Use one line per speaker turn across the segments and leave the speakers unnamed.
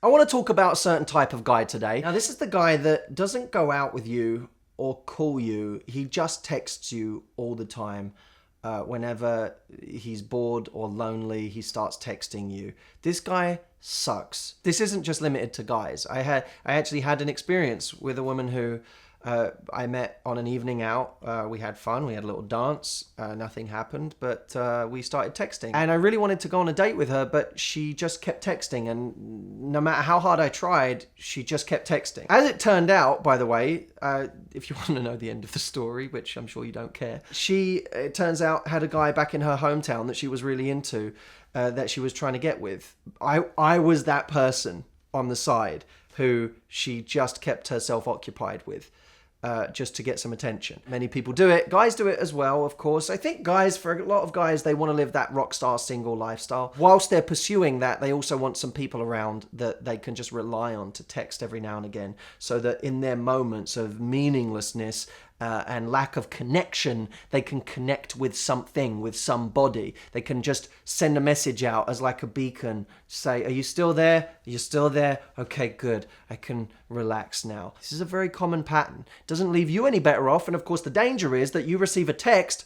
I want to talk about a certain type of guy today. Now, this is the guy that doesn't go out with you or call you. He just texts you all the time. Whenever he's bored or lonely, he starts texting you. This guy sucks. This isn't just limited to guys. I actually had an experience with a woman who I met on an evening out. We had fun. We had a little dance. Nothing happened, but we started texting. And I really wanted to go on a date with her, but she just kept texting. And no matter how hard I tried, she just kept texting. As it turned out, by the way, if you want to know the end of the story, which I'm sure you don't care, she, it turns out, had a guy back in her hometown that she was really into, that she was trying to get with. I was that person on the side who she just kept herself occupied with. Just to get some attention. Many people do it. Guys do it as well, of course. I think guys, for a lot of guys, they want to live that rock star single lifestyle. Whilst they're pursuing that, they also want some people around that they can just rely on to text every now and again, so that in their moments of meaninglessness and lack of connection, they can connect with something, with somebody. They can just send a message out as like a beacon, say, are you still there? Are you still there? Okay, good. I can relax now. This is a very common pattern. It doesn't leave you any better off. And of course, the danger is that you receive a text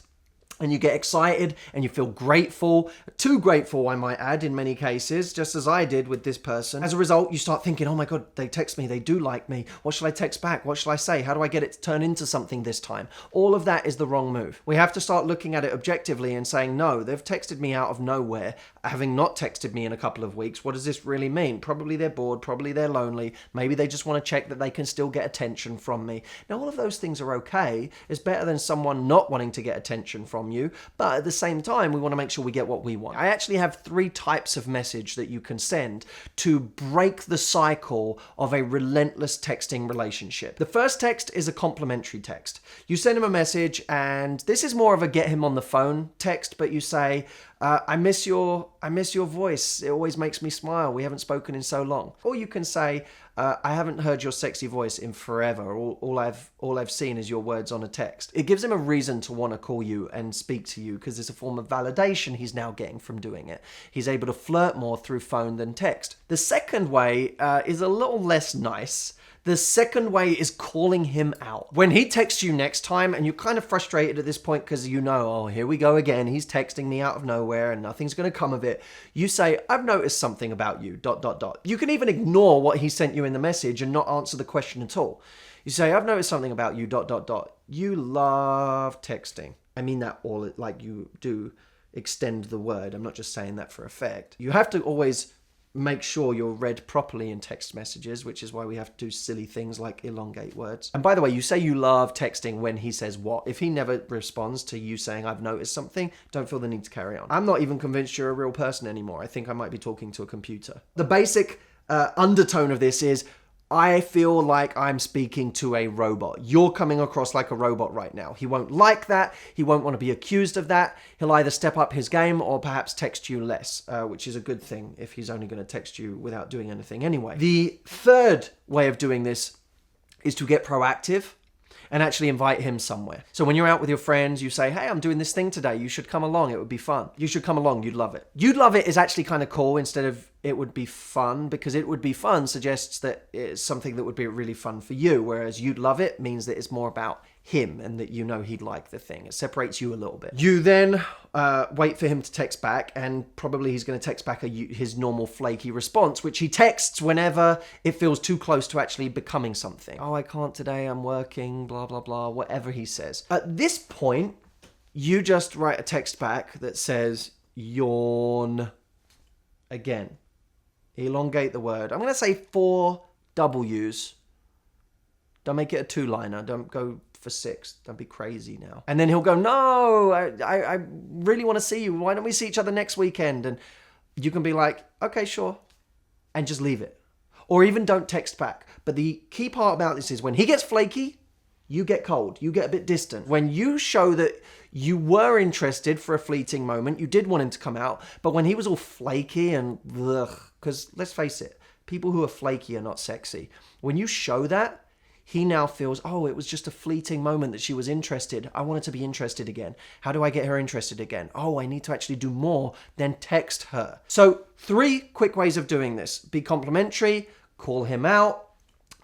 and you get excited and you feel grateful, too grateful, I might add, in many cases, just as I did with this person. As a result, you start thinking, oh my God, they text me, they do like me. What should I text back? What should I say? How do I get it to turn into something this time? All of that is the wrong move. We have to start looking at it objectively and saying, no, they've texted me out of nowhere, having not texted me in a couple of weeks. What does this really mean? Probably they're bored, probably they're lonely. Maybe they just want to check that they can still get attention from me. Now, all of those things are okay. It's better than someone not wanting to get attention from you, but at the same time, we want to make sure we get what we want. I actually have 3 types of message that you can send to break the cycle of a relentless texting relationship. The first text is a complimentary text. You send him a message, and this is more of a get him on the phone text, but you say, I miss your voice. It always makes me smile. We haven't spoken in so long. Or you can say, I haven't heard your sexy voice in forever. All I've seen is your words on a text. It gives him a reason to want to call you and speak to you, because it's a form of validation he's now getting from doing it. He's able to flirt more through phone than text. The second way is a little less nice. The second way is calling him out. When he texts you next time and you're kind of frustrated at this point because you know, oh, here we go again. He's texting me out of nowhere and nothing's going to come of it. You say, I've noticed something about you, ... You can even ignore what he sent you in the message and not answer the question at all. You say, I've noticed something about you, ... You love texting. I mean that all like you do extend the word. I'm not just saying that for effect. You have to always make sure you're read properly in text messages, which is why we have to do silly things like elongate words. And by the way, you say you love texting when he says what. If he never responds to you saying, I've noticed something, don't feel the need to carry on. I'm not even convinced you're a real person anymore. I think I might be talking to a computer. The basic undertone of this is, I feel like I'm speaking to a robot. You're coming across like a robot right now. He won't like that. He won't want to be accused of that. He'll either step up his game or perhaps text you less, which is a good thing if he's only going to text you without doing anything anyway. The third way of doing this is to get proactive and actually invite him somewhere. So when you're out with your friends, you say, hey, I'm doing this thing today. You should come along. It would be fun. You should come along. You'd love it. You'd love it is actually kind of cool instead of it would be fun, because it would be fun suggests that it's something that would be really fun for you, whereas you'd love it means that it's more about him and that you know he'd like the thing. It separates you a little bit. You then wait for him to text back, and probably he's going to text back his normal flaky response, which he texts whenever it feels too close to actually becoming something. Oh, I can't today, I'm working, blah, blah, blah, whatever he says. At this point, you just write a text back that says, yawn again. Elongate the word. I'm going to say 4 W's. Don't make it a 2-liner. Don't go for 6. Don't be crazy now. And then he'll go, no, I really want to see you. Why don't we see each other next weekend? And you can be like, okay, sure. And just leave it. Or even don't text back. But the key part about this is when he gets flaky, you get cold. You get a bit distant. When you show that you were interested for a fleeting moment, you did want him to come out, but when he was all flaky and ugh, because let's face it, people who are flaky are not sexy. When you show that, he now feels, oh, it was just a fleeting moment that she was interested. I wanted to be interested again. How do I get her interested again? Oh, I need to actually do more than text her. So 3 quick ways of doing this. Be complimentary, call him out,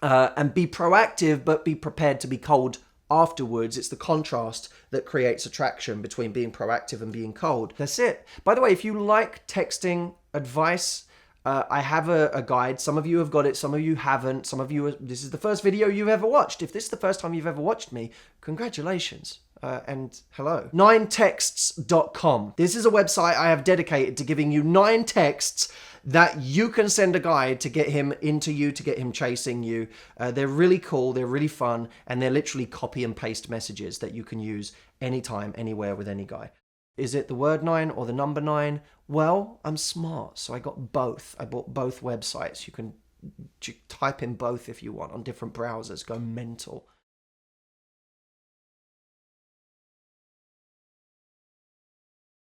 and be proactive, but be prepared to be cold afterwards. It's the contrast that creates attraction between being proactive and being cold. That's it. By the way, if you like texting advice, I have a guide. Some of you have got it, some of you haven't. Some of you, this is the first video you've ever watched. If this is the first time you've ever watched me, congratulations. And hello. 9texts.com. This is a website I have dedicated to giving you 9 texts that you can send a guy to get him into you, to get him chasing you. They're really cool, they're really fun, and they're literally copy and paste messages that you can use anytime, anywhere with any guy. Is it the word 9 or the number 9? Well, I'm smart, so I got both. I bought both websites. You can type in both if you want on different browsers. Go mental.